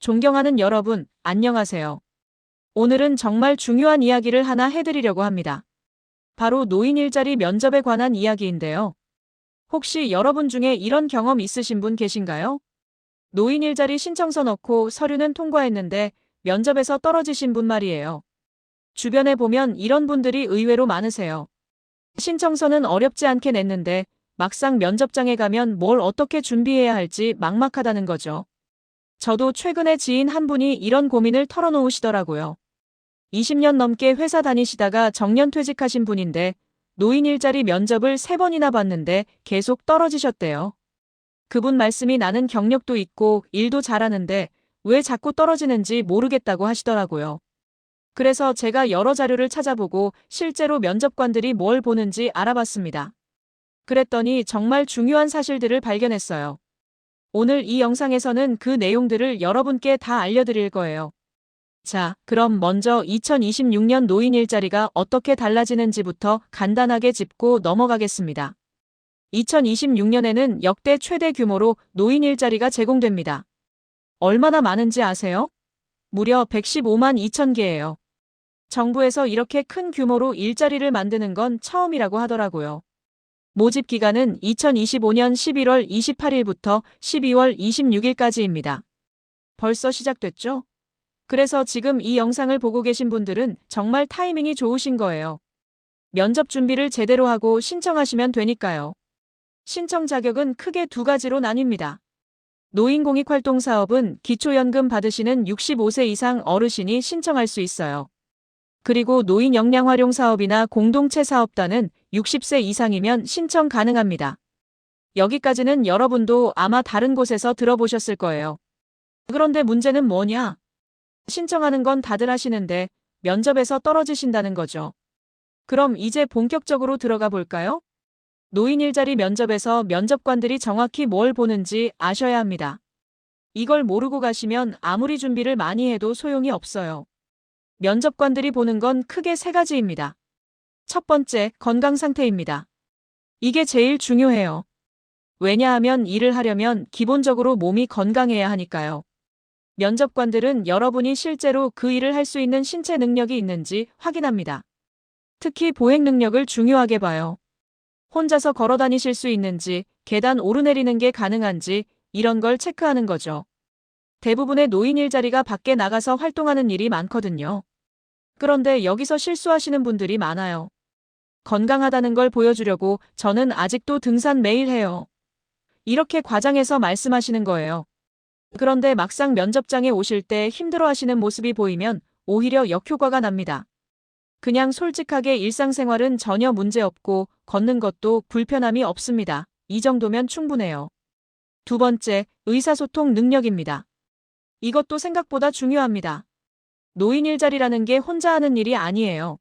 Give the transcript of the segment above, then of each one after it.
존경하는 여러분, 안녕하세요. 오늘은 정말 중요한 이야기를 하나 해드리려고 합니다. 바로 노인 일자리 면접에 관한 이야기인데요. 혹시 여러분 중에 이런 경험 있으신 분 계신가요? 노인 일자리 신청서 넣고 서류는 통과했는데 면접에서 떨어지신 분 말이에요. 주변에 보면 이런 분들이 의외로 많으세요. 신청서는 어렵지 않게 냈는데 막상 면접장에 가면 뭘 어떻게 준비해야 할지 막막하다는 거죠. 저도 최근에 지인 한 분이 이런 고민을 털어놓으시더라고요. 20년 넘게 회사 다니시다가 정년 퇴직하신 분인데 노인 일자리 면접을 3번이나 봤는데 계속 떨어지셨대요. 그분 말씀이 나는 경력도 있고 일도 잘하는데 왜 자꾸 떨어지는지 모르겠다고 하시더라고요. 그래서 제가 여러 자료를 찾아보고 실제로 면접관들이 뭘 보는지 알아봤습니다. 그랬더니 정말 중요한 사실들을 발견했어요. 오늘 이 영상에서는 그 내용들을 여러분께 다 알려드릴 거예요. 자, 그럼 먼저 2026년 노인 일자리가 어떻게 달라지는지부터 간단하게 짚고 넘어가겠습니다. 2026년에는 역대 최대 규모로 노인 일자리가 제공됩니다. 얼마나 많은지 아세요? 무려 115만 2천 개예요. 정부에서 이렇게 큰 규모로 일자리를 만드는 건 처음이라고 하더라고요. 모집 기간은 2025년 11월 28일부터 12월 26일까지입니다. 벌써 시작됐죠? 그래서 지금 이 영상을 보고 계신 분들은 정말 타이밍이 좋으신 거예요. 면접 준비를 제대로 하고 신청하시면 되니까요. 신청 자격은 크게 2가지로 나뉩니다. 노인공익활동사업은 기초연금 받으시는 65세 이상 어르신이 신청할 수 있어요. 그리고 노인역량활용사업이나 공동체 사업단은 60세 이상이면 신청 가능합니다. 여기까지는 여러분도 아마 다른 곳에서 들어보셨을 거예요. 그런데 문제는 뭐냐? 신청하는 건 다들 하시는데 면접에서 떨어지신다는 거죠. 그럼 이제 본격적으로 들어가 볼까요? 노인 일자리 면접에서 면접관들이 정확히 뭘 보는지 아셔야 합니다. 이걸 모르고 가시면 아무리 준비를 많이 해도 소용이 없어요. 면접관들이 보는 건 크게 3가지입니다. 첫 번째, 건강 상태입니다. 이게 제일 중요해요. 왜냐하면 일을 하려면 기본적으로 몸이 건강해야 하니까요. 면접관들은 여러분이 실제로 그 일을 할 수 있는 신체 능력이 있는지 확인합니다. 특히 보행 능력을 중요하게 봐요. 혼자서 걸어 다니실 수 있는지, 계단 오르내리는 게 가능한지 이런 걸 체크하는 거죠. 대부분의 노인 일자리가 밖에 나가서 활동하는 일이 많거든요. 그런데 여기서 실수하시는 분들이 많아요. 건강하다는 걸 보여주려고 저는 아직도 등산 매일 해요. 이렇게 과장해서 말씀하시는 거예요. 그런데 막상 면접장에 오실 때 힘들어하시는 모습이 보이면 오히려 역효과가 납니다. 그냥 솔직하게 일상생활은 전혀 문제없고 걷는 것도 불편함이 없습니다. 이 정도면 충분해요. 두 번째, 의사소통 능력입니다. 이것도 생각보다 중요합니다. 노인 일자리라는 게 혼자 하는 일이 아니에요.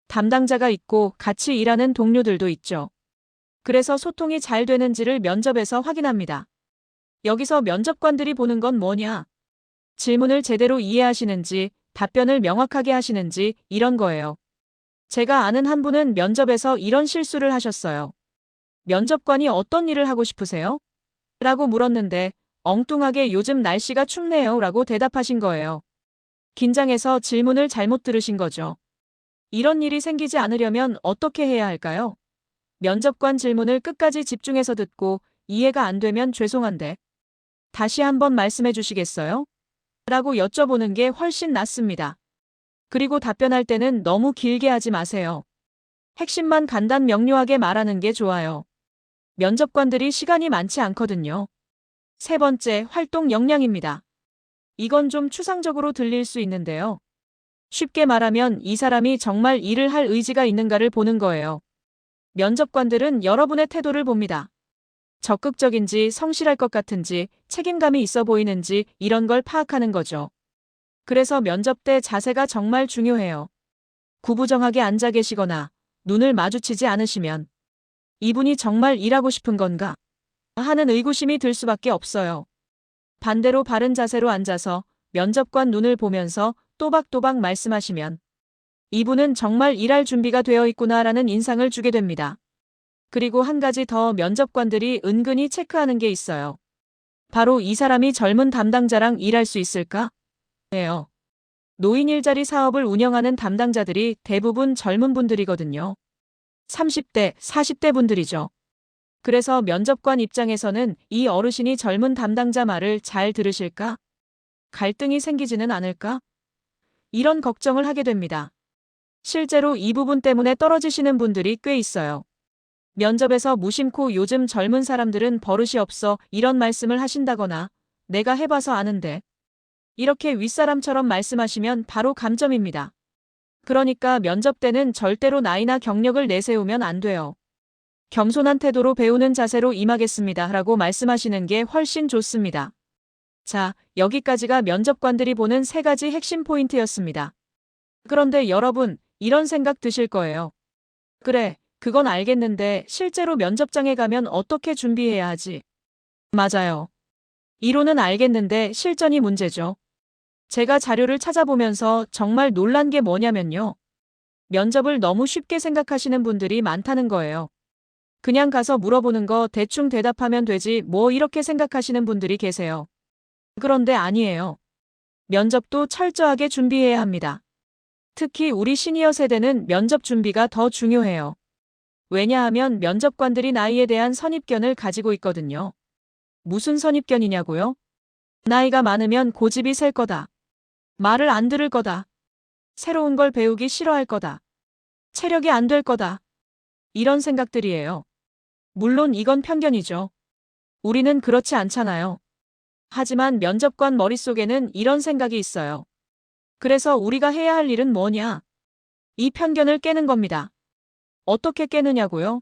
담당자가 있고 같이 일하는 동료들도 있죠. 그래서 소통이 잘 되는지를 면접에서 확인합니다. 여기서 면접관들이 보는 건 뭐냐? 질문을 제대로 이해하시는지, 답변을 명확하게 하시는지 이런 거예요. 제가 아는 한 분은 면접에서 이런 실수를 하셨어요. 면접관이 어떤 일을 하고 싶으세요? 라고 물었는데 엉뚱하게 요즘 날씨가 춥네요 라고 대답하신 거예요. 긴장해서 질문을 잘못 들으신 거죠. 이런 일이 생기지 않으려면 어떻게 해야 할까요? 면접관 질문을 끝까지 집중해서 듣고 이해가 안 되면 죄송한데 다시 한번 말씀해 주시겠어요? 라고 여쭤보는 게 훨씬 낫습니다. 그리고 답변할 때는 너무 길게 하지 마세요. 핵심만 간단 명료하게 말하는 게 좋아요. 면접관들이 시간이 많지 않거든요. 세 번째, 활동 역량입니다. 이건 좀 추상적으로 들릴 수 있는데요. 쉽게 말하면 이 사람이 정말 일을 할 의지가 있는가를 보는 거예요. 면접관들은 여러분의 태도를 봅니다. 적극적인지 성실할 것 같은지 책임감이 있어 보이는지 이런 걸 파악하는 거죠. 그래서 면접 때 자세가 정말 중요해요. 구부정하게 앉아 계시거나 눈을 마주치지 않으시면 이분이 정말 일하고 싶은 건가 하는 의구심이 들 수밖에 없어요. 반대로 바른 자세로 앉아서 면접관 눈을 보면서 또박또박 말씀하시면 이분은 정말 일할 준비가 되어 있구나라는 인상을 주게 됩니다. 그리고 한 가지 더 면접관들이 은근히 체크하는 게 있어요. 바로 이 사람이 젊은 담당자랑 일할 수 있을까? 예요. 노인 일자리 사업을 운영하는 담당자들이 대부분 젊은 분들이거든요. 30대, 40대 분들이죠. 그래서 면접관 입장에서는 이 어르신이 젊은 담당자 말을 잘 들으실까? 갈등이 생기지는 않을까? 이런 걱정을 하게 됩니다. 실제로 이 부분 때문에 떨어지시는 분들이 꽤 있어요. 면접에서 무심코 요즘 젊은 사람들은 버릇이 없어 이런 말씀을 하신다거나 내가 해봐서 아는데 이렇게 윗사람처럼 말씀하시면 바로 감점입니다. 그러니까 면접 때는 절대로 나이나 경력을 내세우면 안 돼요. 겸손한 태도로 배우는 자세로 임하겠습니다 라고 말씀하시는 게 훨씬 좋습니다. 자, 여기까지가 면접관들이 보는 3가지 핵심 포인트였습니다. 그런데 여러분, 이런 생각 드실 거예요. 그래, 그건 알겠는데 실제로 면접장에 가면 어떻게 준비해야 하지? 맞아요. 이론은 알겠는데 실전이 문제죠. 제가 자료를 찾아보면서 정말 놀란 게 뭐냐면요. 면접을 너무 쉽게 생각하시는 분들이 많다는 거예요. 그냥 가서 물어보는 거 대충 대답하면 되지 뭐 이렇게 생각하시는 분들이 계세요. 그런데 아니에요. 면접도 철저하게 준비해야 합니다. 특히 우리 시니어 세대는 면접 준비가 더 중요해요. 왜냐하면 면접관들이 나이에 대한 선입견을 가지고 있거든요. 무슨 선입견이냐고요? 나이가 많으면 고집이 셀 거다. 말을 안 들을 거다. 새로운 걸 배우기 싫어할 거다. 체력이 안 될 거다. 이런 생각들이에요. 물론 이건 편견이죠. 우리는 그렇지 않잖아요. 하지만 면접관 머릿속에는 이런 생각이 있어요. 그래서 우리가 해야 할 일은 뭐냐? 이 편견을 깨는 겁니다. 어떻게 깨느냐고요?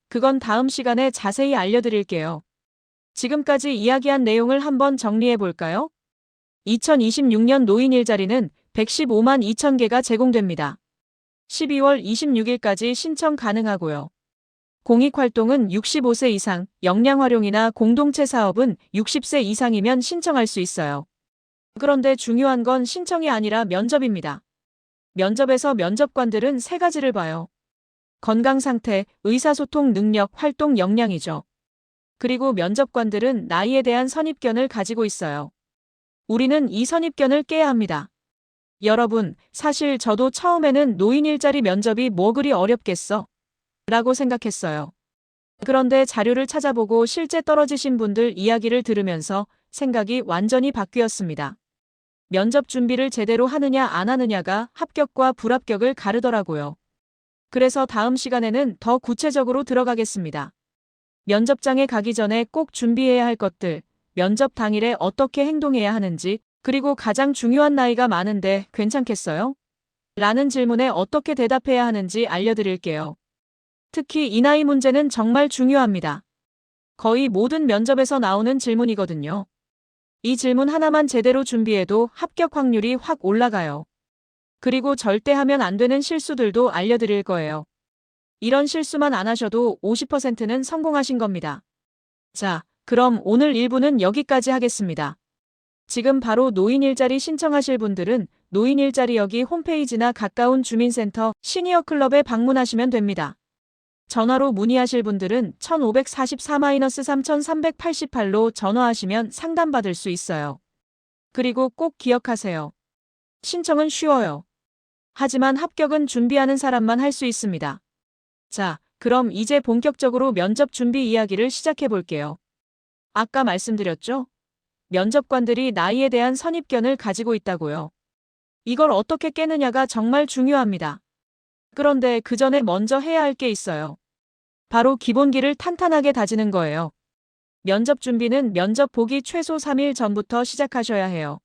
그건 다음 시간에 자세히 알려드릴게요. 지금까지 이야기한 내용을 한번 정리해 볼까요? 2026년 노인 일자리는 115만 2천 개가 제공됩니다. 12월 26일까지 신청 가능하고요. 공익활동은 65세 이상, 역량활용이나 공동체 사업은 60세 이상이면 신청할 수 있어요. 그런데 중요한 건 신청이 아니라 면접입니다. 면접에서 면접관들은 3가지를 봐요. 건강 상태, 의사소통 능력, 활동 역량이죠. 그리고 면접관들은 나이에 대한 선입견을 가지고 있어요. 우리는 이 선입견을 깨야 합니다. 여러분, 사실 저도 처음에는 노인 일자리 면접이 뭐 그리 어렵겠어? 라고 생각했어요. 그런데 자료를 찾아보고 실제 떨어지신 분들 이야기를 들으면서 생각이 완전히 바뀌었습니다. 면접 준비를 제대로 하느냐 안 하느냐가 합격과 불합격을 가르더라고요. 그래서 다음 시간에는 더 구체적으로 들어가겠습니다. 면접장에 가기 전에 꼭 준비해야 할 것들, 면접 당일에 어떻게 행동해야 하는지, 그리고 가장 중요한 나이가 많은데 괜찮겠어요? 라는 질문에 어떻게 대답해야 하는지 알려드릴게요. 특히 이 나이 문제는 정말 중요합니다. 거의 모든 면접에서 나오는 질문이거든요. 이 질문 하나만 제대로 준비해도 합격 확률이 확 올라가요. 그리고 절대 하면 안 되는 실수들도 알려드릴 거예요. 이런 실수만 안 하셔도 50%는 성공하신 겁니다. 자, 그럼 오늘 1부는 여기까지 하겠습니다. 지금 바로 노인 일자리 신청하실 분들은 노인 일자리 여기 홈페이지나 가까운 주민센터, 시니어 클럽에 방문하시면 됩니다. 전화로 문의하실 분들은 1544-3388로 전화하시면 상담받을 수 있어요. 그리고 꼭 기억하세요. 신청은 쉬워요. 하지만 합격은 준비하는 사람만 할 수 있습니다. 자, 그럼 이제 본격적으로 면접 준비 이야기를 시작해 볼게요. 아까 말씀드렸죠? 면접관들이 나이에 대한 선입견을 가지고 있다고요. 이걸 어떻게 깨느냐가 정말 중요합니다. 그런데 그 전에 먼저 해야 할 게 있어요. 바로 기본기를 탄탄하게 다지는 거예요. 면접 준비는 면접 보기 최소 3일 전부터 시작하셔야 해요.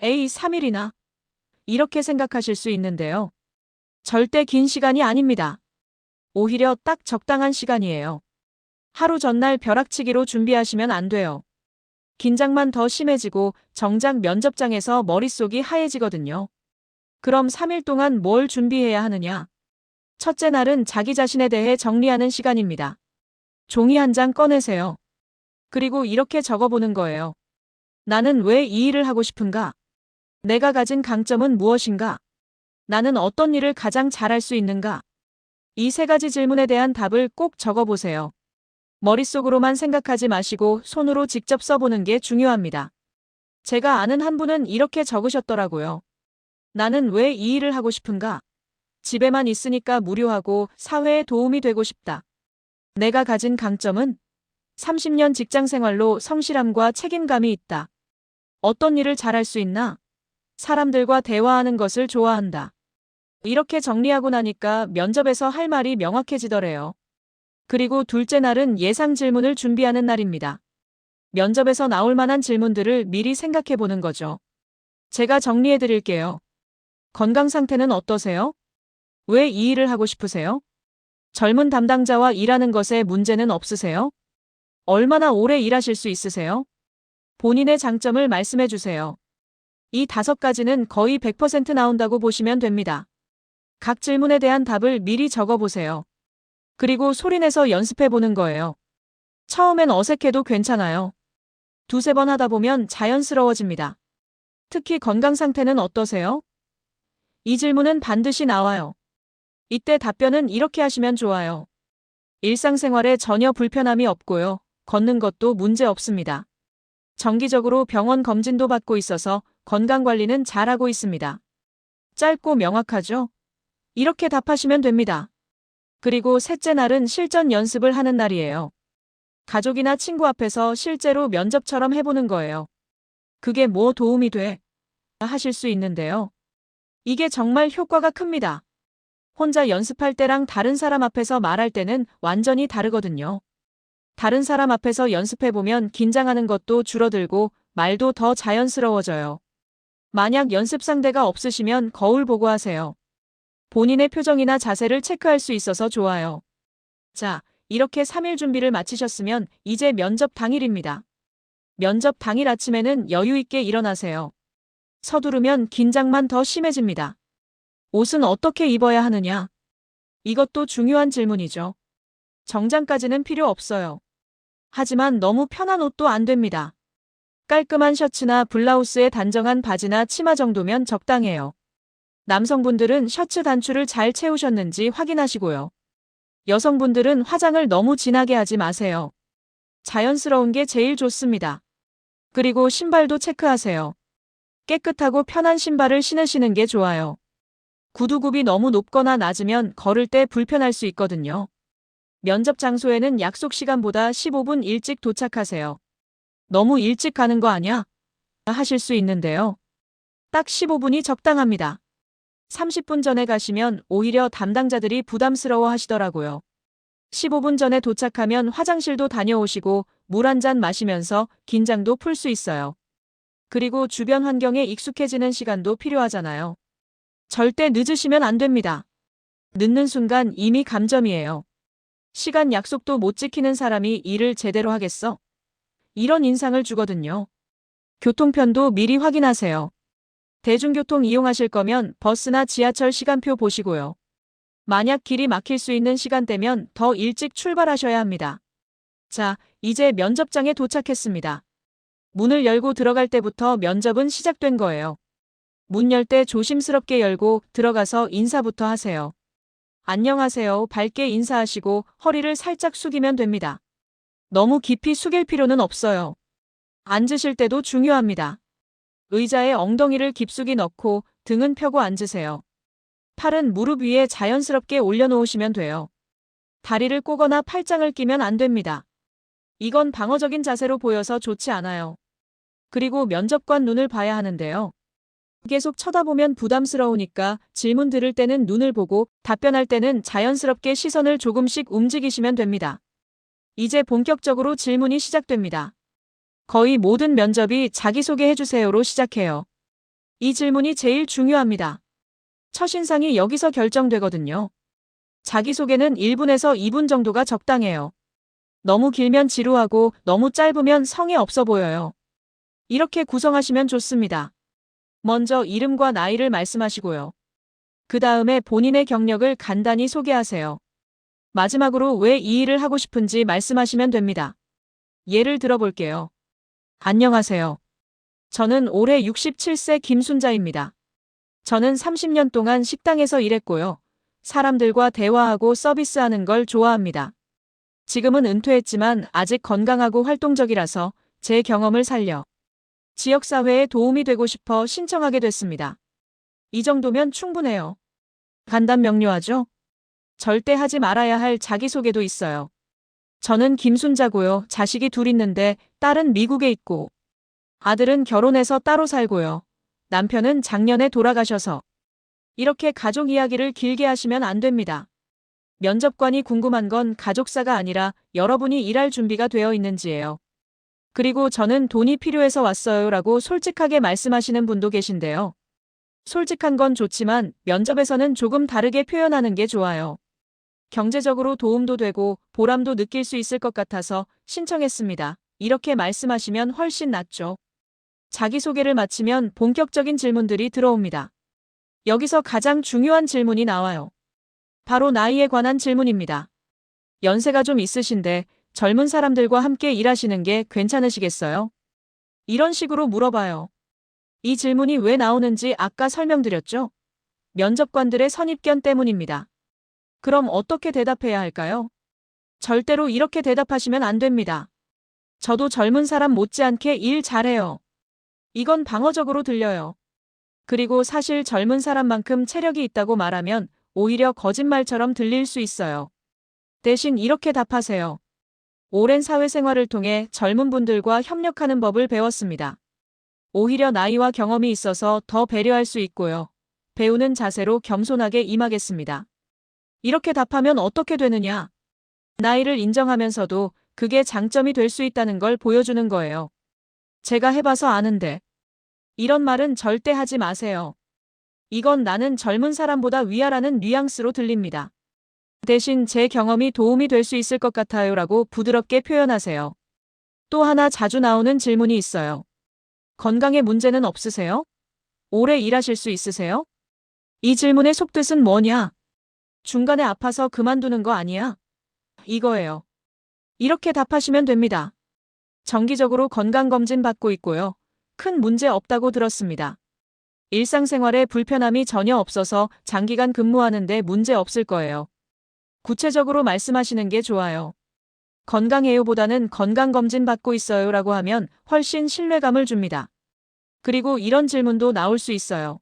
에이, 3일이나? 이렇게 생각하실 수 있는데요. 절대 긴 시간이 아닙니다. 오히려 딱 적당한 시간이에요. 하루 전날 벼락치기로 준비하시면 안 돼요. 긴장만 더 심해지고 정작 면접장에서 머릿속이 하얘지거든요. 그럼 3일 동안 뭘 준비해야 하느냐? 첫째 날은 자기 자신에 대해 정리하는 시간입니다. 종이 한 장 꺼내세요. 그리고 이렇게 적어보는 거예요. 나는 왜 이 일을 하고 싶은가? 내가 가진 강점은 무엇인가? 나는 어떤 일을 가장 잘할 수 있는가? 이 3가지 질문에 대한 답을 꼭 적어보세요. 머릿속으로만 생각하지 마시고 손으로 직접 써보는 게 중요합니다. 제가 아는 한 분은 이렇게 적으셨더라고요. 나는 왜 이 일을 하고 싶은가? 집에만 있으니까 무료하고 사회에 도움이 되고 싶다. 내가 가진 강점은 30년 직장 생활로 성실함과 책임감이 있다. 어떤 일을 잘할 수 있나? 사람들과 대화하는 것을 좋아한다. 이렇게 정리하고 나니까 면접에서 할 말이 명확해지더래요. 그리고 둘째 날은 예상 질문을 준비하는 날입니다. 면접에서 나올 만한 질문들을 미리 생각해 보는 거죠. 제가 정리해 드릴게요. 건강 상태는 어떠세요? 왜 이 일을 하고 싶으세요? 젊은 담당자와 일하는 것에 문제는 없으세요? 얼마나 오래 일하실 수 있으세요? 본인의 장점을 말씀해 주세요. 이 5가지는 거의 100% 나온다고 보시면 됩니다. 각 질문에 대한 답을 미리 적어 보세요. 그리고 소리내서 연습해 보는 거예요. 처음엔 어색해도 괜찮아요. 2~3번 하다 보면 자연스러워집니다. 특히 건강 상태는 어떠세요? 이 질문은 반드시 나와요. 이때 답변은 이렇게 하시면 좋아요. 일상생활에 전혀 불편함이 없고요. 걷는 것도 문제 없습니다. 정기적으로 병원 검진도 받고 있어서 건강관리는 잘하고 있습니다. 짧고 명확하죠? 이렇게 답하시면 됩니다. 그리고 셋째 날은 실전 연습을 하는 날이에요. 가족이나 친구 앞에서 실제로 면접처럼 해보는 거예요. 그게 뭐 도움이 돼? 하실 수 있는데요. 이게 정말 효과가 큽니다. 혼자 연습할 때랑 다른 사람 앞에서 말할 때는 완전히 다르거든요. 다른 사람 앞에서 연습해보면 긴장하는 것도 줄어들고 말도 더 자연스러워져요. 만약 연습 상대가 없으시면 거울 보고 하세요. 본인의 표정이나 자세를 체크할 수 있어서 좋아요. 자, 이렇게 3일 준비를 마치셨으면 이제 면접 당일입니다. 면접 당일 아침에는 여유 있게 일어나세요. 서두르면 긴장만 더 심해집니다. 옷은 어떻게 입어야 하느냐? 이것도 중요한 질문이죠. 정장까지는 필요 없어요. 하지만 너무 편한 옷도 안 됩니다. 깔끔한 셔츠나 블라우스에 단정한 바지나 치마 정도면 적당해요. 남성분들은 셔츠 단추를 잘 채우셨는지 확인하시고요. 여성분들은 화장을 너무 진하게 하지 마세요. 자연스러운 게 제일 좋습니다. 그리고 신발도 체크하세요. 깨끗하고 편한 신발을 신으시는 게 좋아요. 구두굽이 너무 높거나 낮으면 걸을 때 불편할 수 있거든요. 면접 장소에는 약속 시간보다 15분 일찍 도착하세요. 너무 일찍 가는 거 아냐? 하실 수 있는데요. 딱 15분이 적당합니다. 30분 전에 가시면 오히려 담당자들이 부담스러워 하시더라고요. 15분 전에 도착하면 화장실도 다녀오시고 물 한 잔 마시면서 긴장도 풀 수 있어요. 그리고 주변 환경에 익숙해지는 시간도 필요하잖아요. 절대 늦으시면 안 됩니다. 늦는 순간 이미 감점이에요. 시간 약속도 못 지키는 사람이 일을 제대로 하겠어? 이런 인상을 주거든요. 교통편도 미리 확인하세요. 대중교통 이용하실 거면 버스나 지하철 시간표 보시고요. 만약 길이 막힐 수 있는 시간대면 더 일찍 출발하셔야 합니다. 자, 이제 면접장에 도착했습니다. 문을 열고 들어갈 때부터 면접은 시작된 거예요. 문 열 때 조심스럽게 열고 들어가서 인사부터 하세요. 안녕하세요. 밝게 인사하시고 허리를 살짝 숙이면 됩니다. 너무 깊이 숙일 필요는 없어요. 앉으실 때도 중요합니다. 의자에 엉덩이를 깊숙이 넣고 등은 펴고 앉으세요. 팔은 무릎 위에 자연스럽게 올려놓으시면 돼요. 다리를 꼬거나 팔짱을 끼면 안 됩니다. 이건 방어적인 자세로 보여서 좋지 않아요. 그리고 면접관 눈을 봐야 하는데요. 계속 쳐다보면 부담스러우니까 질문 들을 때는 눈을 보고 답변할 때는 자연스럽게 시선을 조금씩 움직이시면 됩니다. 이제 본격적으로 질문이 시작됩니다. 거의 모든 면접이 자기소개해주세요로 시작해요. 이 질문이 제일 중요합니다. 첫인상이 여기서 결정되거든요. 자기소개는 1분에서 2분 정도가 적당해요. 너무 길면 지루하고 너무 짧으면 성의 없어 보여요. 이렇게 구성하시면 좋습니다. 먼저 이름과 나이를 말씀하시고요. 그 다음에 본인의 경력을 간단히 소개하세요. 마지막으로 왜 이 일을 하고 싶은지 말씀하시면 됩니다. 예를 들어볼게요. 안녕하세요. 저는 올해 67세 김순자입니다. 저는 30년 동안 식당에서 일했고요. 사람들과 대화하고 서비스하는 걸 좋아합니다. 지금은 은퇴했지만 아직 건강하고 활동적이라서 제 경험을 살려 지역사회에 도움이 되고 싶어 신청하게 됐습니다. 이 정도면 충분해요. 간단 명료하죠? 절대 하지 말아야 할 자기소개도 있어요. 저는 김순자고요. 자식이 둘 있는데 딸은 미국에 있고 아들은 결혼해서 따로 살고요. 남편은 작년에 돌아가셔서 이렇게 가족 이야기를 길게 하시면 안 됩니다. 면접관이 궁금한 건 가족사가 아니라 여러분이 일할 준비가 되어 있는지예요. 그리고 저는 돈이 필요해서 왔어요 라고 솔직하게 말씀하시는 분도 계신데요. 솔직한 건 좋지만 면접에서는 조금 다르게 표현하는 게 좋아요. 경제적으로 도움도 되고 보람도 느낄 수 있을 것 같아서 신청했습니다. 이렇게 말씀하시면 훨씬 낫죠. 자기소개를 마치면 본격적인 질문들이 들어옵니다. 여기서 가장 중요한 질문이 나와요. 바로 나이에 관한 질문입니다. 연세가 좀 있으신데 젊은 사람들과 함께 일하시는 게 괜찮으시겠어요? 이런 식으로 물어봐요. 이 질문이 왜 나오는지 아까 설명드렸죠? 면접관들의 선입견 때문입니다. 그럼 어떻게 대답해야 할까요? 절대로 이렇게 대답하시면 안 됩니다. 저도 젊은 사람 못지않게 일 잘해요. 이건 방어적으로 들려요. 그리고 사실 젊은 사람만큼 체력이 있다고 말하면 오히려 거짓말처럼 들릴 수 있어요. 대신 이렇게 답하세요. 오랜 사회생활을 통해 젊은 분들과 협력하는 법을 배웠습니다. 오히려 나이와 경험이 있어서 더 배려할 수 있고요. 배우는 자세로 겸손하게 임하겠습니다. 이렇게 답하면 어떻게 되느냐? 나이를 인정하면서도 그게 장점이 될 수 있다는 걸 보여주는 거예요. 제가 해봐서 아는데. 이런 말은 절대 하지 마세요. 이건 나는 젊은 사람보다 위아라는 뉘앙스로 들립니다. 대신 제 경험이 도움이 될 수 있을 것 같아요 라고 부드럽게 표현하세요. 또 하나 자주 나오는 질문이 있어요. 건강에 문제는 없으세요? 오래 일하실 수 있으세요? 이 질문의 속뜻은 뭐냐? 중간에 아파서 그만두는 거 아니야? 이거예요. 이렇게 답하시면 됩니다. 정기적으로 건강검진 받고 있고요. 큰 문제 없다고 들었습니다. 일상생활에 불편함이 전혀 없어서 장기간 근무하는데 문제 없을 거예요. 구체적으로 말씀하시는 게 좋아요. 건강해요보다는 건강검진 받고 있어요 라고 하면 훨씬 신뢰감을 줍니다. 그리고 이런 질문도 나올 수 있어요.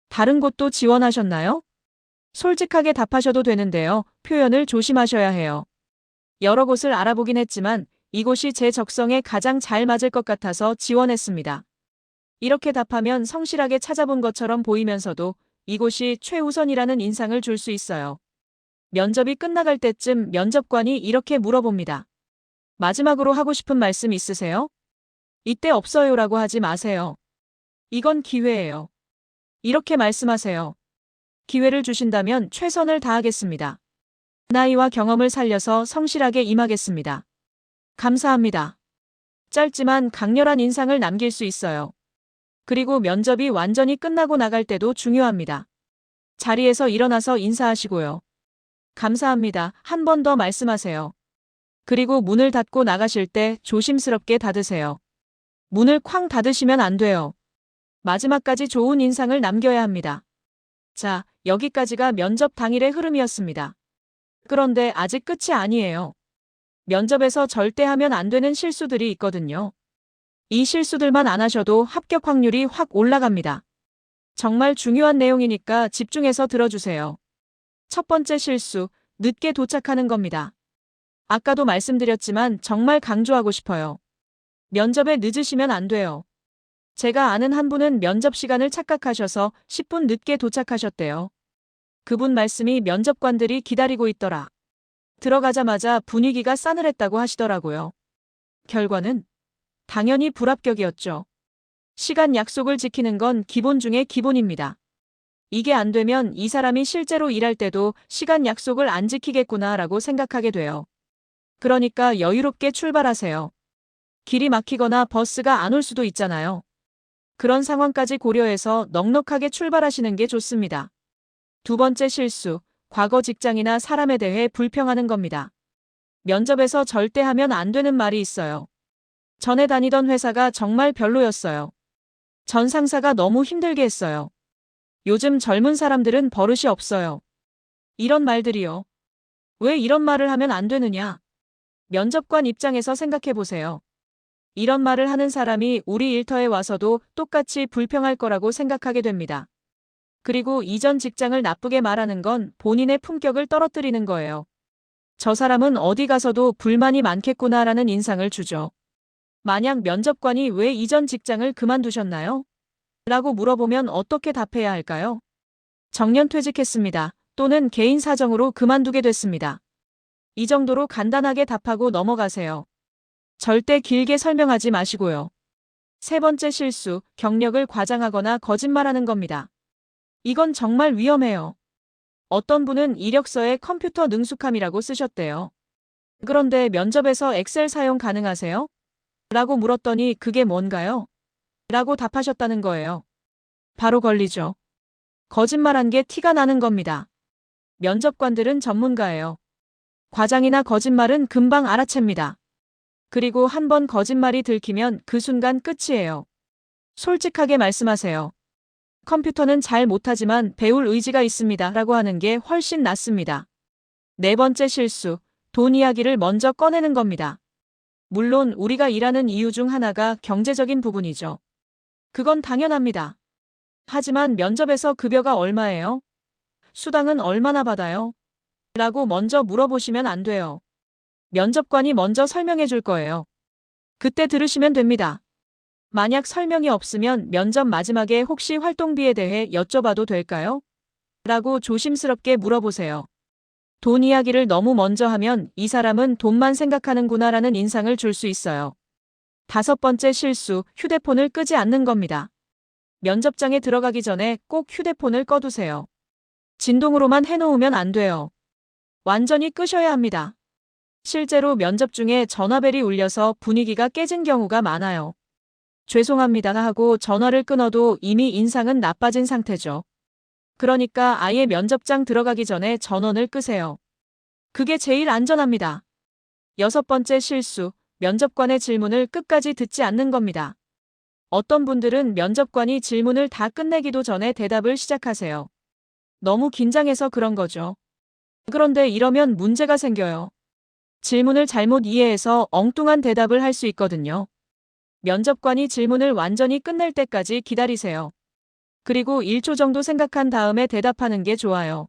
다른 곳도 지원하셨나요? 솔직하게 답하셔도 되는데요. 표현을 조심하셔야 해요. 여러 곳을 알아보긴 했지만 이곳이 제 적성에 가장 잘 맞을 것 같아서 지원했습니다. 이렇게 답하면 성실하게 찾아본 것처럼 보이면서도 이곳이 최우선이라는 인상을 줄 수 있어요. 면접이 끝나갈 때쯤 면접관이 이렇게 물어봅니다. 마지막으로 하고 싶은 말씀 있으세요? 이때 없어요라고 하지 마세요. 이건 기회예요. 이렇게 말씀하세요. 기회를 주신다면 최선을 다하겠습니다. 나이와 경험을 살려서 성실하게 임하겠습니다. 감사합니다. 짧지만 강렬한 인상을 남길 수 있어요. 그리고 면접이 완전히 끝나고 나갈 때도 중요합니다. 자리에서 일어나서 인사하시고요. 감사합니다. 한 번 더 말씀하세요. 그리고 문을 닫고 나가실 때 조심스럽게 닫으세요. 문을 쾅 닫으시면 안 돼요. 마지막까지 좋은 인상을 남겨야 합니다. 자, 여기까지가 면접 당일의 흐름이었습니다. 그런데 아직 끝이 아니에요. 면접에서 절대 하면 안 되는 실수들이 있거든요. 이 실수들만 안 하셔도 합격 확률이 확 올라갑니다. 정말 중요한 내용이니까 집중해서 들어주세요. 첫 번째 실수, 늦게 도착하는 겁니다. 아까도 말씀드렸지만 정말 강조하고 싶어요. 면접에 늦으시면 안 돼요. 제가 아는 한 분은 면접 시간을 착각하셔서 10분 늦게 도착하셨대요. 그분 말씀이 면접관들이 기다리고 있더라. 들어가자마자 분위기가 싸늘했다고 하시더라고요. 결과는 당연히 불합격이었죠. 시간 약속을 지키는 건 기본 중에 기본입니다. 이게 안 되면 이 사람이 실제로 일할 때도 시간 약속을 안 지키겠구나 라고 생각하게 돼요. 그러니까 여유롭게 출발하세요. 길이 막히거나 버스가 안 올 수도 있잖아요. 그런 상황까지 고려해서 넉넉하게 출발하시는 게 좋습니다. 두 번째 실수, 과거 직장이나 사람에 대해 불평하는 겁니다. 면접에서 절대 하면 안 되는 말이 있어요. 전에 다니던 회사가 정말 별로였어요. 전 상사가 너무 힘들게 했어요. 요즘 젊은 사람들은 버릇이 없어요. 이런 말들이요. 왜 이런 말을 하면 안 되느냐? 면접관 입장에서 생각해 보세요. 이런 말을 하는 사람이 우리 일터에 와서도 똑같이 불평할 거라고 생각하게 됩니다. 그리고 이전 직장을 나쁘게 말하는 건 본인의 품격을 떨어뜨리는 거예요. 저 사람은 어디 가서도 불만이 많겠구나라는 인상을 주죠. 만약 면접관이 왜 이전 직장을 그만두셨나요? 라고 물어보면 어떻게 답해야 할까요? 정년퇴직했습니다. 또는 개인 사정으로 그만두게 됐습니다. 이 정도로 간단하게 답하고 넘어가세요. 절대 길게 설명하지 마시고요. 세 번째 실수, 경력을 과장하거나 거짓말하는 겁니다. 이건 정말 위험해요. 어떤 분은 이력서에 컴퓨터 능숙함이라고 쓰셨대요. 그런데 면접에서 엑셀 사용 가능하세요? 라고 물었더니 그게 뭔가요? 라고 답하셨다는 거예요. 바로 걸리죠. 거짓말한 게 티가 나는 겁니다. 면접관들은 전문가예요. 과장이나 거짓말은 금방 알아챕니다. 그리고 한 번 거짓말이 들키면 그 순간 끝이에요. 솔직하게 말씀하세요. 컴퓨터는 잘 못하지만 배울 의지가 있습니다. 라고 하는 게 훨씬 낫습니다. 네 번째 실수, 돈 이야기를 먼저 꺼내는 겁니다. 물론 우리가 일하는 이유 중 하나가 경제적인 부분이죠. 그건 당연합니다. 하지만 면접에서 급여가 얼마예요? 수당은 얼마나 받아요? 라고 먼저 물어보시면 안 돼요. 면접관이 먼저 설명해 줄 거예요. 그때 들으시면 됩니다. 만약 설명이 없으면 면접 마지막에 혹시 활동비에 대해 여쭤봐도 될까요? 라고 조심스럽게 물어보세요. 돈 이야기를 너무 먼저 하면 이 사람은 돈만 생각하는구나라는 인상을 줄 수 있어요. 다섯 번째 실수, 휴대폰을 끄지 않는 겁니다. 면접장에 들어가기 전에 꼭 휴대폰을 꺼두세요. 진동으로만 해놓으면 안 돼요. 완전히 끄셔야 합니다. 실제로 면접 중에 전화벨이 울려서 분위기가 깨진 경우가 많아요. 죄송합니다 하고 전화를 끊어도 이미 인상은 나빠진 상태죠. 그러니까 아예 면접장 들어가기 전에 전원을 끄세요. 그게 제일 안전합니다. 여섯 번째 실수, 면접관의 질문을 끝까지 듣지 않는 겁니다. 어떤 분들은 면접관이 질문을 다 끝내기도 전에 대답을 시작하세요. 너무 긴장해서 그런 거죠. 그런데 이러면 문제가 생겨요. 질문을 잘못 이해해서 엉뚱한 대답을 할 수 있거든요. 면접관이 질문을 완전히 끝낼 때까지 기다리세요. 그리고 1초 정도 생각한 다음에 대답하는 게 좋아요.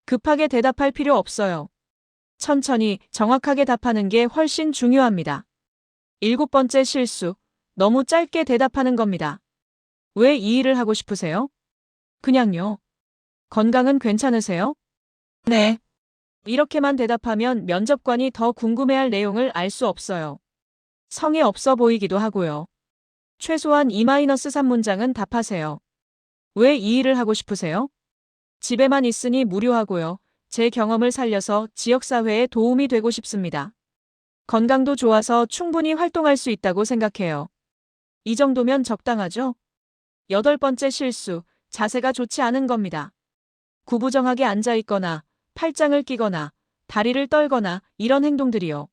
급하게 대답할 필요 없어요. 천천히 정확하게 답하는 게 훨씬 중요합니다. 일곱 번째 실수, 너무 짧게 대답하는 겁니다. 왜 이 일을 하고 싶으세요? 그냥요. 건강은 괜찮으세요? 네. 이렇게만 대답하면 면접관이 더 궁금해할 내용을 알 수 없어요. 성의 없어 보이기도 하고요. 최소한 2-3문장은 답하세요. 왜 이 일을 하고 싶으세요? 집에만 있으니 무료하고요. 제 경험을 살려서 지역사회에 도움이 되고 싶습니다. 건강도 좋아서 충분히 활동할 수 있다고 생각해요. 이 정도면 적당하죠? 여덟 번째 실수, 자세가 좋지 않은 겁니다. 구부정하게 앉아 있거나, 팔짱을 끼거나, 다리를 떨거나 이런 행동들이요.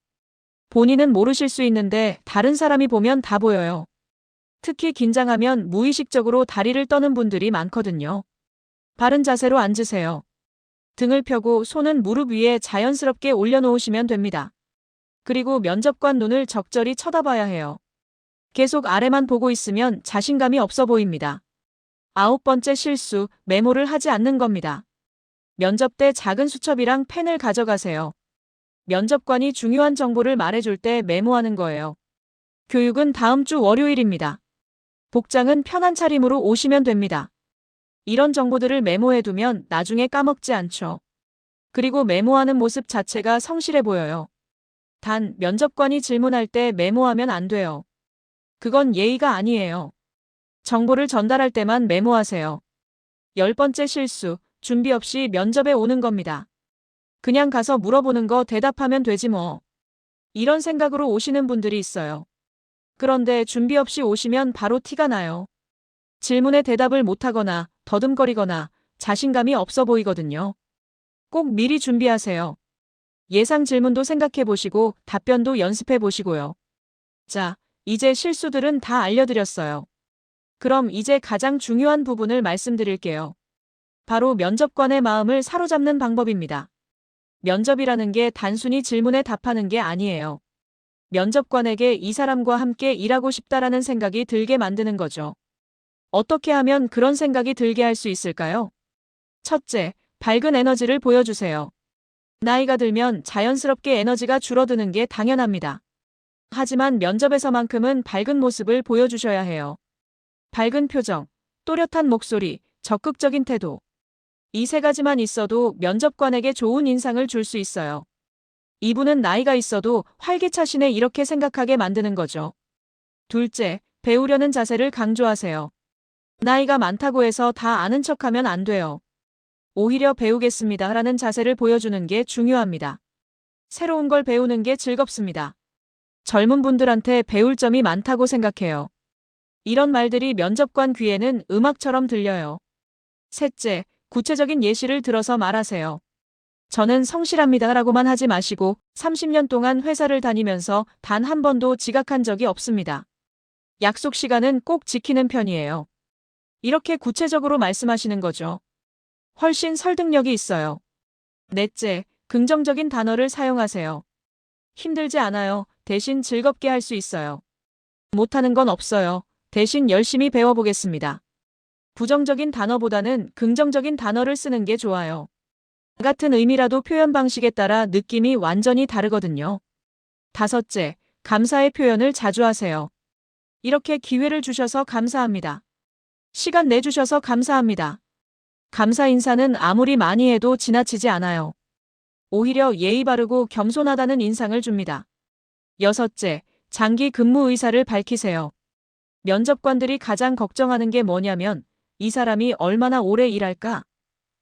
본인은 모르실 수 있는데 다른 사람이 보면 다 보여요. 특히 긴장하면 무의식적으로 다리를 떠는 분들이 많거든요. 바른 자세로 앉으세요. 등을 펴고 손은 무릎 위에 자연스럽게 올려놓으시면 됩니다. 그리고 면접관 눈을 적절히 쳐다봐야 해요. 계속 아래만 보고 있으면 자신감이 없어 보입니다. 아홉 번째 실수, 메모를 하지 않는 겁니다. 면접 때 작은 수첩이랑 펜을 가져가세요. 면접관이 중요한 정보를 말해줄 때 메모하는 거예요. 교육은 다음 주 월요일입니다. 복장은 편한 차림으로 오시면 됩니다. 이런 정보들을 메모해두면 나중에 까먹지 않죠. 그리고 메모하는 모습 자체가 성실해 보여요. 단, 면접관이 질문할 때 메모하면 안 돼요. 그건 예의가 아니에요. 정보를 전달할 때만 메모하세요. 열 번째 실수, 준비 없이 면접에 오는 겁니다. 그냥 가서 물어보는 거 대답하면 되지 뭐. 이런 생각으로 오시는 분들이 있어요. 그런데 준비 없이 오시면 바로 티가 나요. 질문에 대답을 못하거나 더듬거리거나 자신감이 없어 보이거든요. 꼭 미리 준비하세요. 예상 질문도 생각해 보시고 답변도 연습해 보시고요. 자, 이제 실수들은 다 알려드렸어요. 그럼 이제 가장 중요한 부분을 말씀드릴게요. 바로 면접관의 마음을 사로잡는 방법입니다. 면접이라는 게 단순히 질문에 답하는 게 아니에요. 면접관에게 이 사람과 함께 일하고 싶다라는 생각이 들게 만드는 거죠. 어떻게 하면 그런 생각이 들게 할 수 있을까요? 첫째, 밝은 에너지를 보여주세요. 나이가 들면 자연스럽게 에너지가 줄어드는 게 당연합니다. 하지만 면접에서만큼은 밝은 모습을 보여주셔야 해요. 밝은 표정, 또렷한 목소리, 적극적인 태도. 이 세 가지만 있어도 면접관에게 좋은 인상을 줄 수 있어요. 이분은 나이가 있어도 활기차시네 이렇게 생각하게 만드는 거죠. 둘째, 배우려는 자세를 강조하세요. 나이가 많다고 해서 다 아는 척하면 안 돼요. 오히려 배우겠습니다 라는 자세를 보여주는 게 중요합니다. 새로운 걸 배우는 게 즐겁습니다. 젊은 분들한테 배울 점이 많다고 생각해요. 이런 말들이 면접관 귀에는 음악처럼 들려요. 셋째, 구체적인 예시를 들어서 말하세요. 저는 성실합니다 라고만 하지 마시고 30년 동안 회사를 다니면서 단 한 번도 지각한 적이 없습니다. 약속 시간은 꼭 지키는 편이에요. 이렇게 구체적으로 말씀하시는 거죠. 훨씬 설득력이 있어요. 넷째, 긍정적인 단어를 사용하세요. 힘들지 않아요. 대신 즐겁게 할 수 있어요. 못하는 건 없어요. 대신 열심히 배워보겠습니다. 부정적인 단어보다는 긍정적인 단어를 쓰는 게 좋아요. 같은 의미라도 표현 방식에 따라 느낌이 완전히 다르거든요. 다섯째, 감사의 표현을 자주 하세요. 이렇게 기회를 주셔서 감사합니다. 시간 내주셔서 감사합니다. 감사 인사는 아무리 많이 해도 지나치지 않아요. 오히려 예의 바르고 겸손하다는 인상을 줍니다. 여섯째, 장기 근무 의사를 밝히세요. 면접관들이 가장 걱정하는 게 뭐냐면 이 사람이 얼마나 오래 일할까?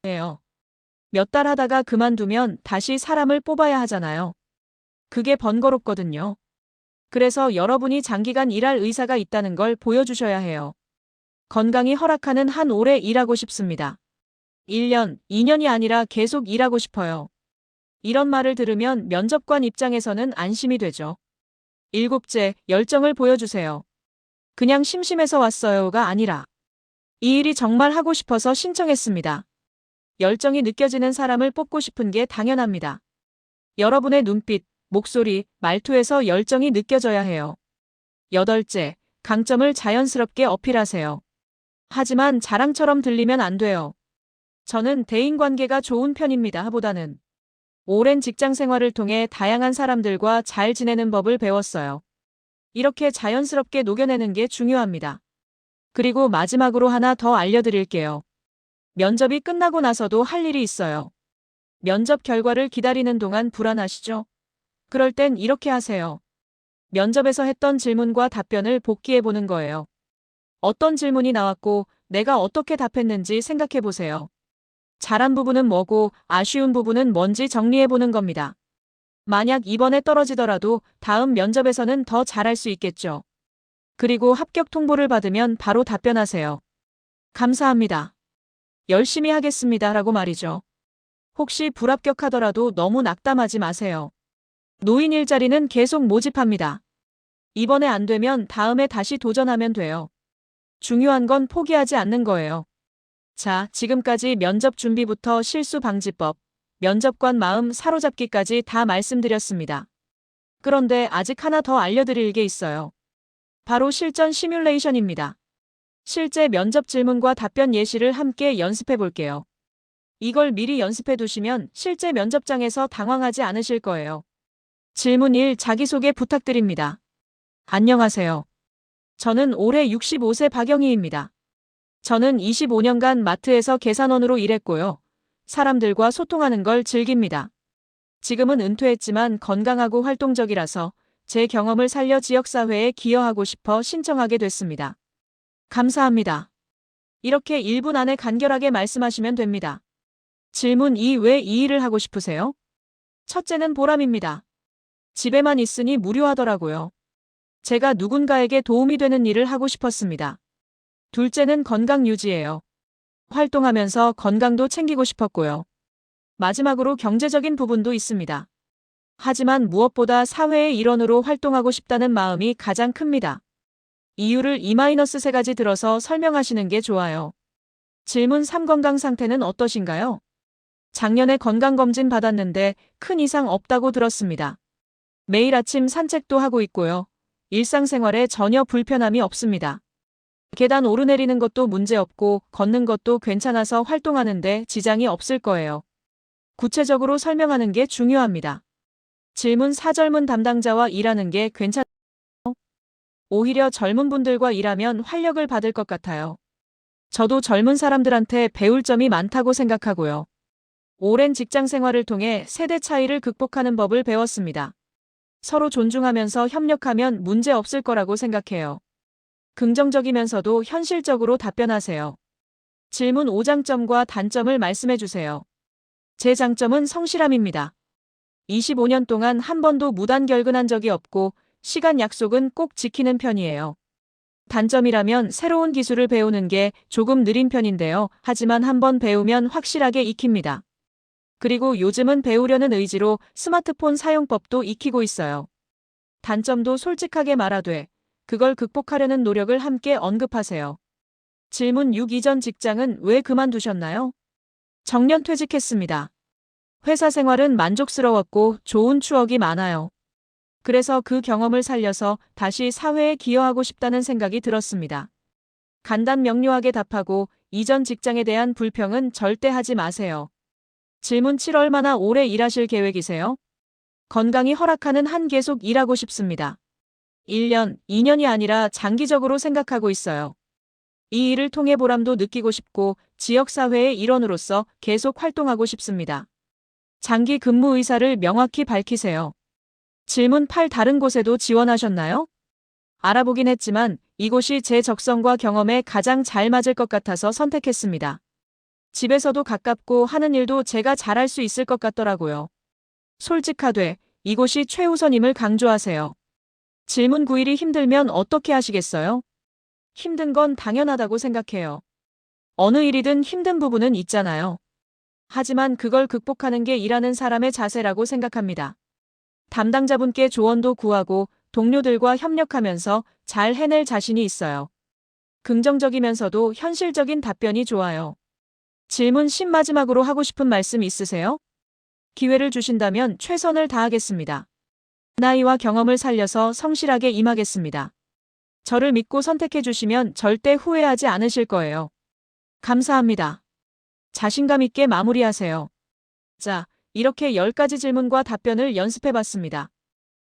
예요. 몇 달 하다가 그만두면 다시 사람을 뽑아야 하잖아요. 그게 번거롭거든요. 그래서 여러분이 장기간 일할 의사가 있다는 걸 보여주셔야 해요. 건강이 허락하는 한 오래 일하고 싶습니다. 1년, 2년이 아니라 계속 일하고 싶어요. 이런 말을 들으면 면접관 입장에서는 안심이 되죠. 일곱째, 열정을 보여주세요. 그냥 심심해서 왔어요가 아니라 이 일이 정말 하고 싶어서 신청했습니다. 열정이 느껴지는 사람을 뽑고 싶은 게 당연합니다. 여러분의 눈빛, 목소리, 말투에서 열정이 느껴져야 해요. 여덟째, 강점을 자연스럽게 어필하세요. 하지만 자랑처럼 들리면 안 돼요. 저는 대인관계가 좋은 편입니다 보다는 오랜 직장 생활을 통해 다양한 사람들과 잘 지내는 법을 배웠어요. 이렇게 자연스럽게 녹여내는 게 중요합니다. 그리고 마지막으로 하나 더 알려드릴게요. 면접이 끝나고 나서도 할 일이 있어요. 면접 결과를 기다리는 동안 불안하시죠? 그럴 땐 이렇게 하세요. 면접에서 했던 질문과 답변을 복기해 보는 거예요. 어떤 질문이 나왔고 내가 어떻게 답했는지 생각해 보세요. 잘한 부분은 뭐고 아쉬운 부분은 뭔지 정리해 보는 겁니다. 만약 이번에 떨어지더라도 다음 면접에서는 더 잘할 수 있겠죠. 그리고 합격 통보를 받으면 바로 답변하세요. 감사합니다. 열심히 하겠습니다 라고 말이죠. 혹시 불합격하더라도 너무 낙담하지 마세요. 노인 일자리는 계속 모집합니다. 이번에 안 되면 다음에 다시 도전하면 돼요. 중요한 건 포기하지 않는 거예요. 자, 지금까지 면접 준비부터 실수 방지법, 면접관 마음 사로잡기까지 다 말씀드렸습니다. 그런데 아직 하나 더 알려드릴 게 있어요. 바로 실전 시뮬레이션입니다. 실제 면접 질문과 답변 예시를 함께 연습해 볼게요. 이걸 미리 연습해 두시면 실제 면접장에서 당황하지 않으실 거예요. 질문 1. 자기소개 부탁드립니다. 안녕하세요. 저는 올해 65세 박영희입니다. 저는 25년간 마트에서 계산원으로 일했고요. 사람들과 소통하는 걸 즐깁니다. 지금은 은퇴했지만 건강하고 활동적이라서 제 경험을 살려 지역사회에 기여하고 싶어 신청하게 됐습니다. 감사합니다. 이렇게 1분 안에 간결하게 말씀하시면 됩니다. 질문 2. 왜 이 일을 하고 싶으세요? 첫째는 보람입니다. 집에만 있으니 무료하더라고요. 제가 누군가에게 도움이 되는 일을 하고 싶었습니다. 둘째는 건강 유지예요. 활동하면서 건강도 챙기고 싶었고요. 마지막으로 경제적인 부분도 있습니다. 하지만 무엇보다 사회의 일원으로 활동하고 싶다는 마음이 가장 큽니다. 이유를 2-3가지 들어서 설명하시는 게 좋아요. 질문 3. 건강 상태는 어떠신가요? 작년에 건강검진 받았는데 큰 이상 없다고 들었습니다. 매일 아침 산책도 하고 있고요. 일상생활에 전혀 불편함이 없습니다. 계단 오르내리는 것도 문제없고 걷는 것도 괜찮아서 활동하는데 지장이 없을 거예요. 구체적으로 설명하는 게 중요합니다. 질문 4. 젊은 담당자와 일하는 게 괜찮아요? 오히려 젊은 분들과 일하면 활력을 받을 것 같아요. 저도 젊은 사람들한테 배울 점이 많다고 생각하고요. 오랜 직장 생활을 통해 세대 차이를 극복하는 법을 배웠습니다. 서로 존중하면서 협력하면 문제 없을 거라고 생각해요. 긍정적이면서도 현실적으로 답변하세요. 질문 5. 장점과 단점을 말씀해 주세요. 제 장점은 성실함입니다. 25년 동안 한 번도 무단 결근한 적이 없고 시간 약속은 꼭 지키는 편이에요. 단점이라면 새로운 기술을 배우는 게 조금 느린 편인데요. 하지만 한번 배우면 확실하게 익힙니다. 그리고 요즘은 배우려는 의지로 스마트폰 사용법도 익히고 있어요. 단점도 솔직하게 말하되 그걸 극복하려는 노력을 함께 언급하세요. 질문 6. 이전 직장은 왜 그만두셨나요? 정년 퇴직했습니다. 회사 생활은 만족스러웠고 좋은 추억이 많아요. 그래서 그 경험을 살려서 다시 사회에 기여하고 싶다는 생각이 들었습니다. 간단 명료하게 답하고 이전 직장에 대한 불평은 절대 하지 마세요. 질문 7. 얼마나 오래 일하실 계획이세요? 건강이 허락하는 한 계속 일하고 싶습니다. 1년, 2년이 아니라 장기적으로 생각하고 있어요. 이 일을 통해 보람도 느끼고 싶고 지역사회의 일원으로서 계속 활동하고 싶습니다. 장기 근무 의사를 명확히 밝히세요. 질문 8. 다른 곳에도 지원하셨나요? 알아보긴 했지만 이곳이 제 적성과 경험에 가장 잘 맞을 것 같아서 선택했습니다. 집에서도 가깝고 하는 일도 제가 잘할 수 있을 것 같더라고요. 솔직하되 이곳이 최우선임을 강조하세요. 질문 9. 일이 힘들면 어떻게 하시겠어요? 힘든 건 당연하다고 생각해요. 어느 일이든 힘든 부분은 있잖아요. 하지만 그걸 극복하는 게 일하는 사람의 자세라고 생각합니다. 담당자분께 조언도 구하고 동료들과 협력하면서 잘 해낼 자신이 있어요. 긍정적이면서도 현실적인 답변이 좋아요. 질문 10. 마지막으로 하고 싶은 말씀 있으세요? 기회를 주신다면 최선을 다하겠습니다. 나이와 경험을 살려서 성실하게 임하겠습니다. 저를 믿고 선택해 주시면 절대 후회하지 않으실 거예요. 감사합니다. 자신감 있게 마무리하세요. 자, 이렇게 10가지 질문과 답변을 연습해 봤습니다.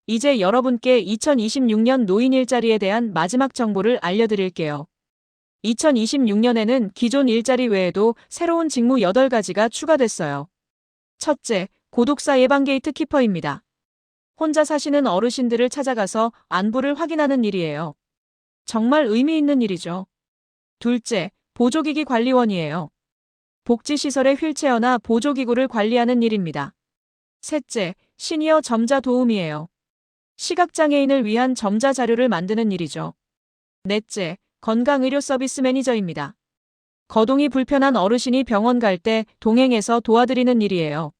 이제 여러분께 2026년 노인 일자리에 대한 마지막 정보를 알려드릴게요. 2026년에는 기존 일자리 외에도 새로운 직무 8가지가 추가됐어요. 첫째, 고독사 예방 게이트 키퍼입니다. 혼자 사시는 어르신들을 찾아가서 안부를 확인하는 일이에요. 정말 의미 있는 일이죠. 둘째, 보조기기 관리원이에요. 복지시설의 휠체어나 보조기구를 관리하는 일입니다. 셋째, 시니어 점자 도우미예요. 시각장애인을 위한 점자 자료를 만드는 일이죠. 넷째, 건강의료 서비스 매니저입니다. 거동이 불편한 어르신이 병원 갈 때 동행해서 도와드리는 일이에요.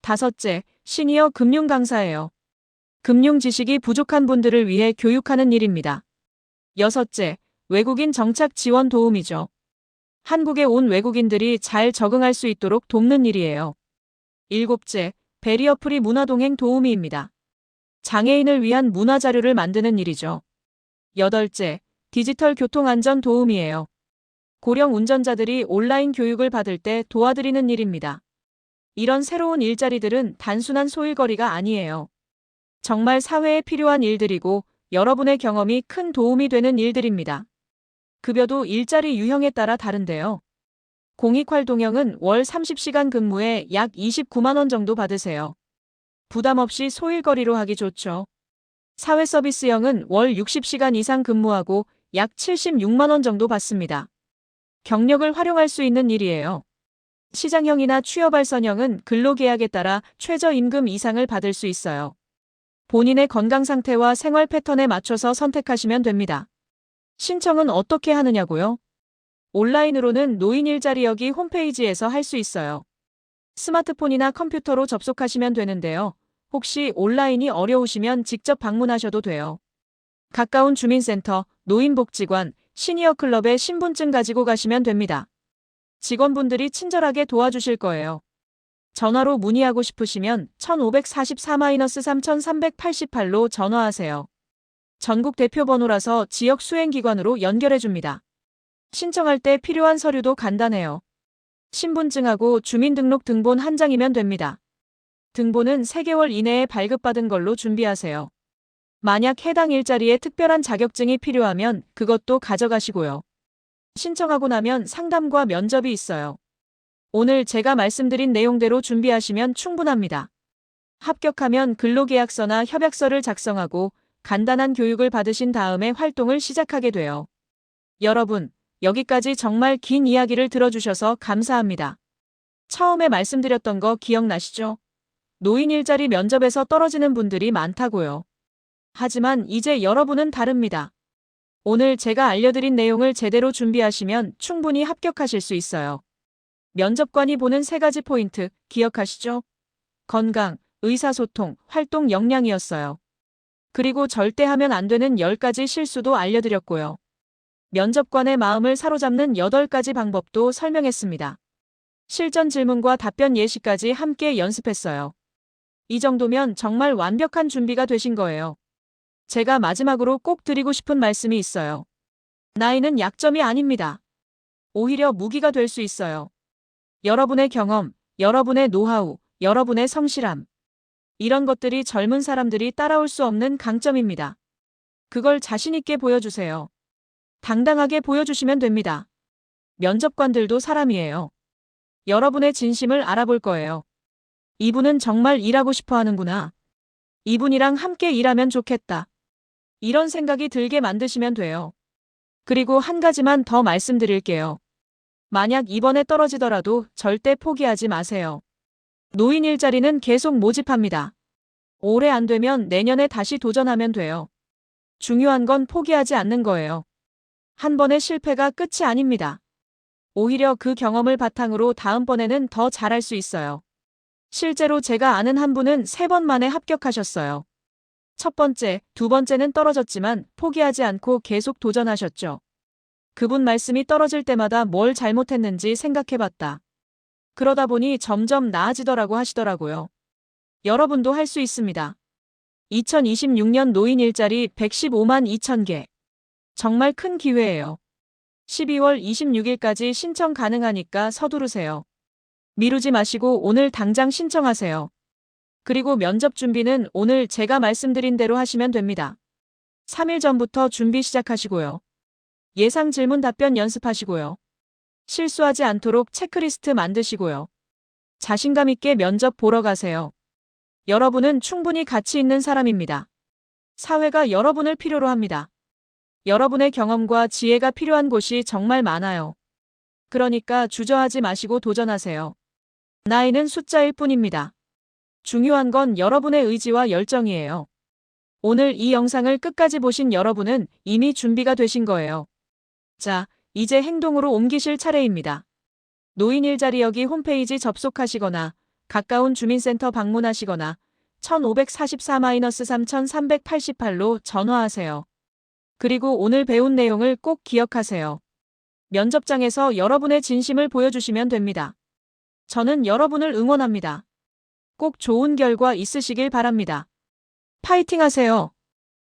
다섯째, 시니어 금융 강사예요. 금융 지식이 부족한 분들을 위해 교육하는 일입니다. 여섯째, 외국인 정착 지원 도움이죠. 한국에 온 외국인들이 잘 적응할 수 있도록 돕는 일이에요. 일곱째, 베리어 프리 문화동행 도우미입니다. 장애인을 위한 문화 자료를 만드는 일이죠. 여덟째, 디지털 교통안전 도우미예요. 고령 운전자들이 온라인 교육을 받을 때 도와드리는 일입니다. 이런 새로운 일자리들은 단순한 소일거리가 아니에요. 정말 사회에 필요한 일들이고 여러분의 경험이 큰 도움이 되는 일들입니다. 급여도 일자리 유형에 따라 다른데요. 공익활동형은 월 30시간 근무에 약 29만 원 정도 받으세요. 부담 없이 소일거리로 하기 좋죠. 사회서비스형은 월 60시간 이상 근무하고 약 76만 원 정도 받습니다. 경력을 활용할 수 있는 일이에요. 시장형이나 취업발선형은 근로계약에 따라 최저임금 이상을 받을 수 있어요. 본인의 건강 상태와 생활 패턴에 맞춰서 선택하시면 됩니다. 신청은 어떻게 하느냐고요? 온라인으로는 노인 일자리 여기 홈페이지에서 할 수 있어요. 스마트폰이나 컴퓨터로 접속하시면 되는데요. 혹시 온라인이 어려우시면 직접 방문하셔도 돼요. 가까운 주민센터, 노인복지관, 시니어클럽에 신분증 가지고 가시면 됩니다. 직원분들이 친절하게 도와주실 거예요. 전화로 문의하고 싶으시면 1544-3388로 전화하세요. 전국 대표 번호라서 지역 수행기관으로 연결해줍니다. 신청할 때 필요한 서류도 간단해요. 신분증하고 주민등록 등본 한 장이면 됩니다. 등본은 3개월 이내에 발급받은 걸로 준비하세요. 만약 해당 일자리에 특별한 자격증이 필요하면 그것도 가져가시고요. 신청하고 나면 상담과 면접이 있어요. 오늘 제가 말씀드린 내용대로 준비하시면 충분합니다. 합격하면 근로계약서나 협약서를 작성하고 간단한 교육을 받으신 다음에 활동을 시작하게 돼요. 여러분, 여기까지 정말 긴 이야기를 들어주셔서 감사합니다. 처음에 말씀드렸던 거 기억나시죠? 노인 일자리 면접에서 떨어지는 분들이 많다고요. 하지만 이제 여러분은 다릅니다. 오늘 제가 알려드린 내용을 제대로 준비하시면 충분히 합격하실 수 있어요. 면접관이 보는 3가지 포인트 기억하시죠? 건강, 의사소통, 활동 역량이었어요. 그리고 절대 하면 안 되는 10가지 실수도 알려드렸고요. 면접관의 마음을 사로잡는 8가지 방법도 설명했습니다. 실전 질문과 답변 예시까지 함께 연습했어요. 이 정도면 정말 완벽한 준비가 되신 거예요. 제가 마지막으로 꼭 드리고 싶은 말씀이 있어요. 나이는 약점이 아닙니다. 오히려 무기가 될 수 있어요. 여러분의 경험, 여러분의 노하우, 여러분의 성실함. 이런 것들이 젊은 사람들이 따라올 수 없는 강점입니다. 그걸 자신있게 보여주세요. 당당하게 보여주시면 됩니다. 면접관들도 사람이에요. 여러분의 진심을 알아볼 거예요. 이분은 정말 일하고 싶어 하는구나. 이분이랑 함께 일하면 좋겠다. 이런 생각이 들게 만드시면 돼요. 그리고 한 가지만 더 말씀드릴게요. 만약 이번에 떨어지더라도 절대 포기하지 마세요. 노인 일자리는 계속 모집합니다. 올해 안 되면 내년에 다시 도전하면 돼요. 중요한 건 포기하지 않는 거예요. 한 번의 실패가 끝이 아닙니다. 오히려 그 경험을 바탕으로 다음번에는 더 잘할 수 있어요. 실제로 제가 아는 한 분은 3번 만에 합격하셨어요. 첫 번째, 두 번째는 떨어졌지만 포기하지 않고 계속 도전하셨죠. 그분 말씀이 떨어질 때마다 뭘 잘못했는지 생각해봤다. 그러다 보니 점점 나아지더라고 하시더라고요. 여러분도 할 수 있습니다. 2026년 노인 일자리 115만 2천 개. 정말 큰 기회예요. 12월 26일까지 신청 가능하니까 서두르세요. 미루지 마시고 오늘 당장 신청하세요. 그리고 면접 준비는 오늘 제가 말씀드린 대로 하시면 됩니다. 3일 전부터 준비 시작하시고요. 예상 질문 답변 연습하시고요. 실수하지 않도록 체크리스트 만드시고요. 자신감 있게 면접 보러 가세요. 여러분은 충분히 가치 있는 사람입니다. 사회가 여러분을 필요로 합니다. 여러분의 경험과 지혜가 필요한 곳이 정말 많아요. 그러니까 주저하지 마시고 도전하세요. 나이는 숫자일 뿐입니다. 중요한 건 여러분의 의지와 열정이에요. 오늘 이 영상을 끝까지 보신 여러분은 이미 준비가 되신 거예요. 자, 이제 행동으로 옮기실 차례입니다. 노인 일자리 홈페이지 접속하시거나 가까운 주민센터 방문하시거나 1544-3388로 전화하세요. 그리고 오늘 배운 내용을 꼭 기억하세요. 면접장에서 여러분의 진심을 보여주시면 됩니다. 저는 여러분을 응원합니다. 꼭 좋은 결과 있으시길 바랍니다. 파이팅 하세요.